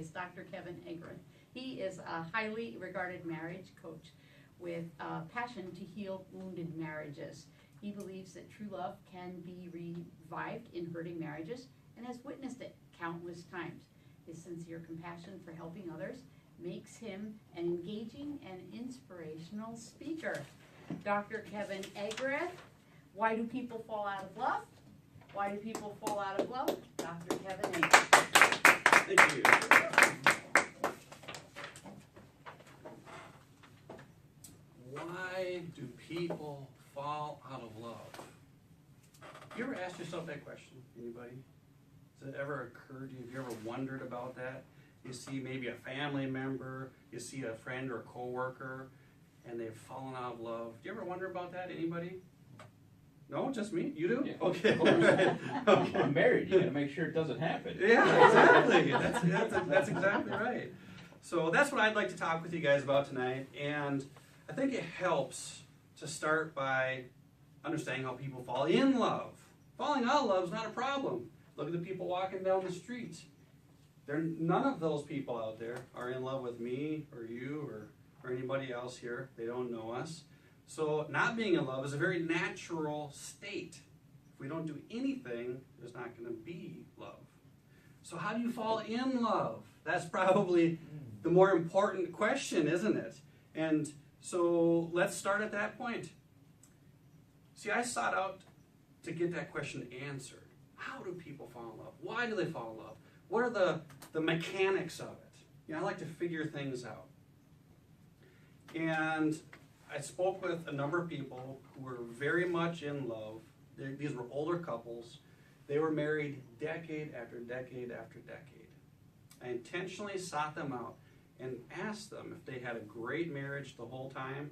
is Dr. Kevin Egren. He is a highly regarded marriage coach with a passion to heal wounded marriages. He believes that true love can be revived in hurting marriages and has witnessed it countless times. His sincere compassion for helping others makes him an engaging and inspirational speaker. Dr. Kevin Egren, why do people fall out of love? Why do people fall out of love? Dr. Kevin Egren. Thank you. Why do people fall out of love? You ever asked yourself that question? Anybody? Has it ever occurred to you? Have you ever wondered about that? You see maybe a family member, you see a friend or a coworker, and they've fallen out of love. Do you ever wonder about that? Anybody? No, just me? You do? Yeah. Okay. Okay. I'm married. You got to make sure it doesn't happen. Yeah, exactly. That's exactly right. So that's what I'd like to talk with you guys about tonight. And I think it helps to start by understanding how people fall in love. Falling out of love is not a problem. Look at the people walking down the street. None of those people out there are in love with me or you or anybody else here. They don't know us. So not being in love is a very natural state. If we don't do anything, there's not going to be love. So how do you fall in love? That's probably the more important question, isn't it? And so let's start at that point. See, I sought out to get that question answered. How do people fall in love? Why do they fall in love? What are the mechanics of it? You know, I like to figure things out. And I spoke with a number of people who were very much in love. These were older couples. They were married decade after decade after decade. I intentionally sought them out and asked them if they had a great marriage the whole time.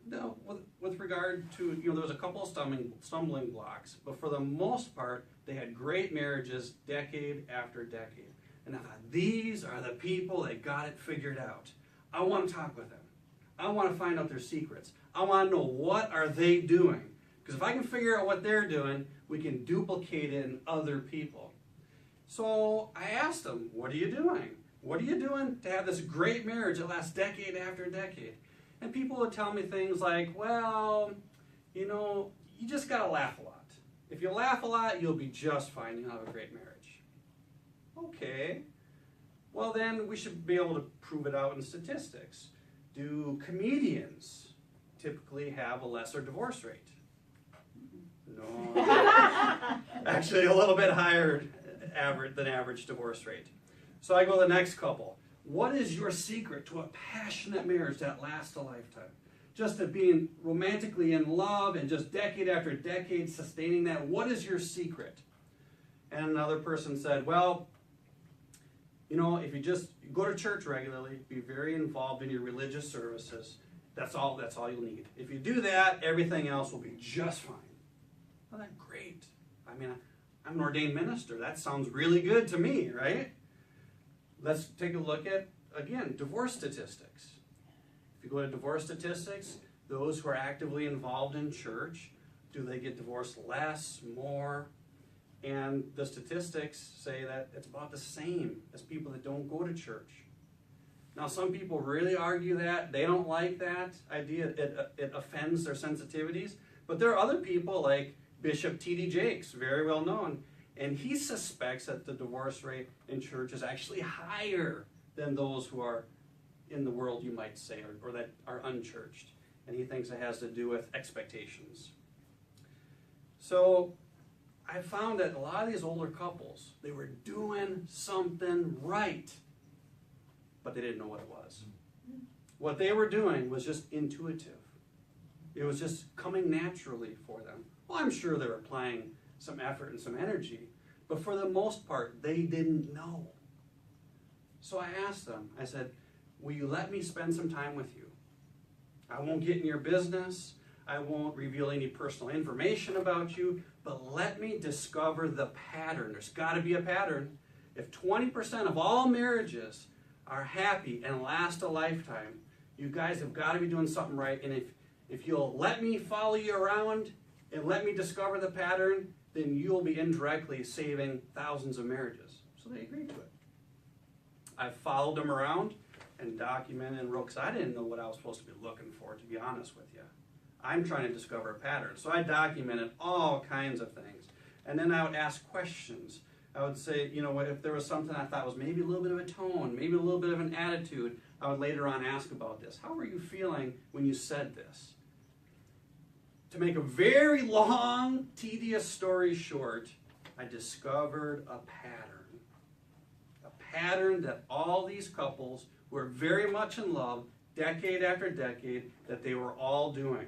No, with regard to, there was a couple of stumbling blocks, but for the most part, they had great marriages decade after decade. And I thought, these are the people that got it figured out. I want to talk with them. I want to find out their secrets. I want to know, what are they doing? Because if I can figure out what they're doing, we can duplicate it in other people. So I asked them, what are you doing? What are you doing to have this great marriage that lasts decade after decade? And people would tell me things like, well, you just got to laugh a lot. If you laugh a lot, you'll be just fine. You'll have a great marriage. Okay. Well, then we should be able to prove it out in statistics. Do comedians typically have a lesser divorce rate? No. Actually, a little bit higher than average divorce rate. So I go to the next couple. What is your secret to a passionate marriage that lasts a lifetime? Just to being romantically in love and just decade after decade sustaining that. What is your secret? And another person said, well, if you just go to church regularly, be very involved in your religious services, that's all you'll need. If you do that, everything else will be just fine. Well, that's great. I mean, I'm an ordained minister. That sounds really good to me, right? Let's take a look at, again, divorce statistics. If you go to divorce statistics, those who are actively involved in church, do they get divorced less, more? And the statistics say that it's about the same as people that don't go to church. Now, some people really argue that. They don't like that idea. It offends their sensitivities. But there are other people like Bishop T.D. Jakes, very well known, and he suspects that the divorce rate in church is actually higher than those who are in the world, you might say, or that are unchurched. And he thinks it has to do with expectations. So I found that a lot of these older couples, they were doing something right, but they didn't know what it was. What they were doing was just intuitive. It was just coming naturally for them. Well, I'm sure they were applying some effort and some energy, but for the most part, they didn't know. So I asked them, I said, will you let me spend some time with you? I won't get in your business. I won't reveal any personal information about you, but let me discover the pattern. There's got to be a pattern. If 20% of all marriages are happy and last a lifetime, you guys have got to be doing something right. And if you'll let me follow you around and let me discover the pattern, then you'll be indirectly saving thousands of marriages. So they agreed to it. I followed them around and documented and wrote, because I didn't know what I was supposed to be looking for, to be honest with you. I'm trying to discover a pattern. So I documented all kinds of things. And then I would ask questions. I would say, you know, if there was something I thought was maybe a little bit of a tone, maybe a little bit of an attitude, I would later on ask about this. How were you feeling when you said this? To make a very long, tedious story short, I discovered a pattern. A pattern that all these couples who are very much in love, decade after decade, that they were all doing.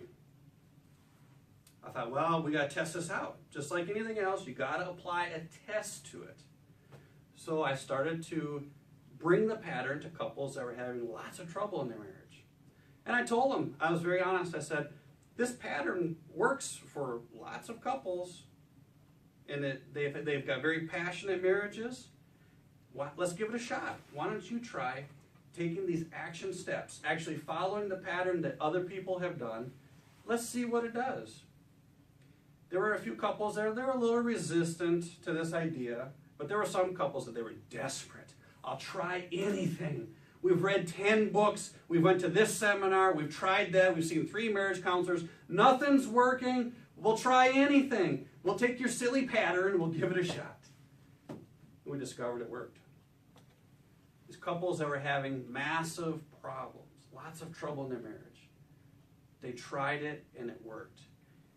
I thought, well, we got to test this out. Just like anything else, you got to apply a test to it. So I started to bring the pattern to couples that were having lots of trouble in their marriage. And I told them, I was very honest, I said, this pattern works for lots of couples, and they've got very passionate marriages. Let's give it a shot. Why don't you try taking these action steps, actually following the pattern that other people have done. Let's see what it does. There were a few couples there, they were a little resistant to this idea, but there were some couples that they were desperate. I'll try anything. We've read 10 books, we went to this seminar, we've tried that, we've seen 3 marriage counselors, nothing's working, we'll try anything. We'll take your silly pattern, we'll give it a shot. And we discovered it worked. These couples that were having massive problems, lots of trouble in their marriage, they tried it and it worked.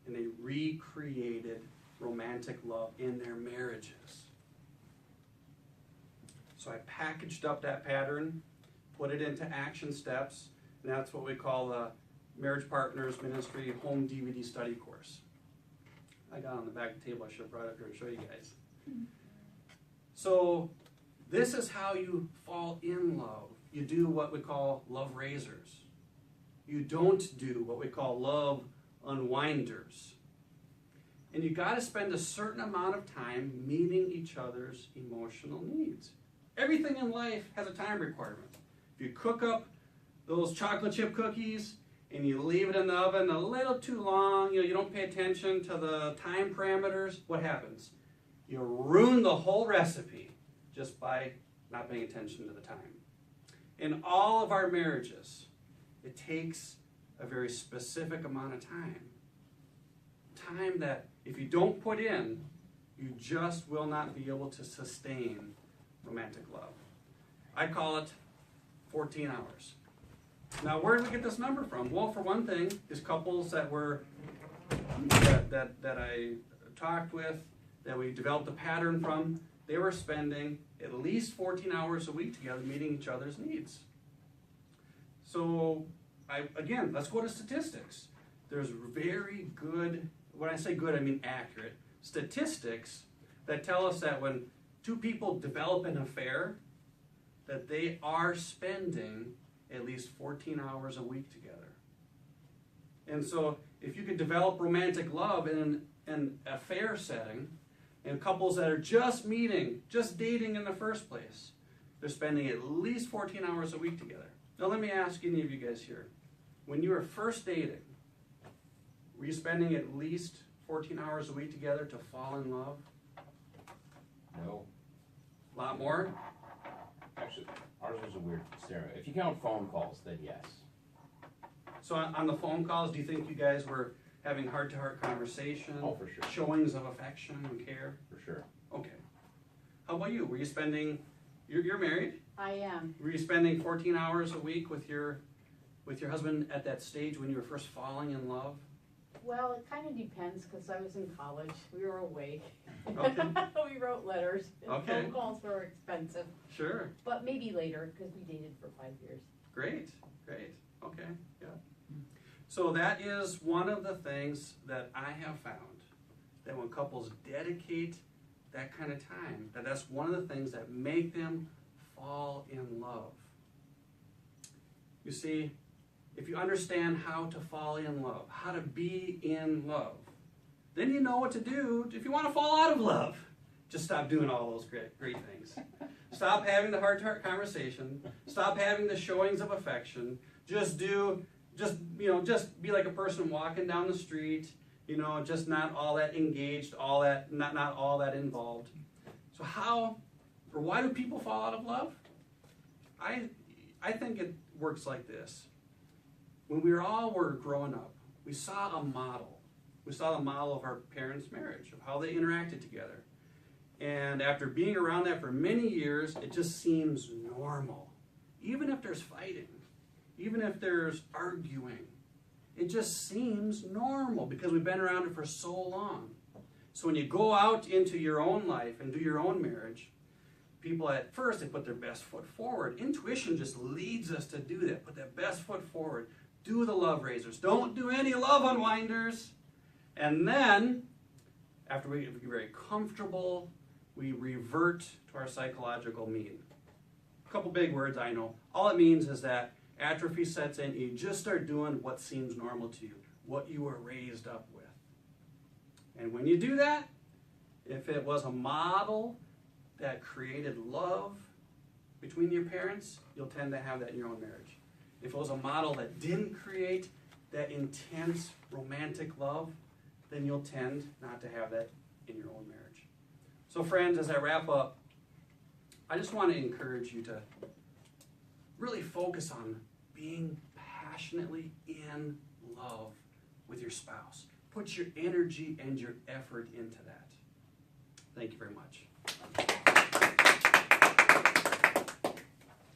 And they recreated romantic love in their marriages. So I packaged up that pattern, put it into action steps, and that's what we call the Marriage Partners Ministry Home DVD Study Course. I got on the back of the table, I should have brought it up here and show you guys. So this is how you fall in love. You do what we call love raisers. You don't do what we call love unwinders. And you got to spend a certain amount of time meeting each other's emotional needs. Everything in life has a time requirement. If you cook up those chocolate chip cookies and you leave it in the oven a little too long, you don't pay attention to the time parameters, what happens? You ruin the whole recipe just by not paying attention to the time. In all of our marriages, it takes a very specific amount of time. Time that if you don't put in, you just will not be able to sustain romantic love. I call it 14 hours. Now, where did we get this number from? Well, for one thing, these couples that I talked with, that we developed a pattern from, they were spending at least 14 hours a week together meeting each other's needs. So, again, let's go to statistics. There's very good, when I say good, I mean accurate, statistics that tell us that when two people develop an affair, that they are spending at least 14 hours a week together. And so, if you can develop romantic love in an affair setting, and couples that are just meeting, just dating in the first place, they're spending at least 14 hours a week together. Now let me ask any of you guys here, when you were first dating, were you spending at least 14 hours a week together to fall in love? No. A lot more? Actually, ours was a weird scenario. If you count phone calls, then yes. So on the phone calls, do you think you guys were having heart-to-heart conversation? Oh, for sure. Showings of affection and care? For sure. Okay. How about you? Were you spending, you're married? I am. Were you spending 14 hours a week with your husband at that stage when you were first falling in love? Well, it kind of depends because I was in college. We were awake. Okay. We wrote letters. And Okay. phone calls were expensive. Sure. But maybe later because we dated for 5 years. Great. Okay, yeah. So that is one of the things that I have found, that when couples dedicate that kind of time, that's one of the things that make them fall in love. You see, if you understand how to fall in love, how to be in love, then you know what to do if you want to fall out of love. Just stop doing all those great things. Stop having the heart-to-heart conversation. Stop having the showings of affection. Just be like a person walking down the street, just not all that engaged, not all that involved. So why do people fall out of love? I think it works like this. When we all were growing up, we saw a model. We saw the model of our parents' marriage, of how they interacted together. And after being around that for many years, it just seems normal. Even if there's fighting, even if there's arguing, it just seems normal because we've been around it for so long. So when you go out into your own life and do your own marriage, people at first, they put their best foot forward. Intuition just leads us to do that. Put that best foot forward. Do the love raisers. Don't do any love unwinders. And then, after we get very comfortable, we revert to our psychological mean. A couple big words, I know. All it means is that atrophy sets in. You just start doing what seems normal to you, what you were raised up with. And when you do that, if it was a model that created love between your parents, you'll tend to have that in your own marriage. If it was a model that didn't create that intense romantic love, then you'll tend not to have that in your own marriage. So friends, as I wrap up, I just want to encourage you to really focus on being passionately in love with your spouse. Put your energy and your effort into that. Thank you very much.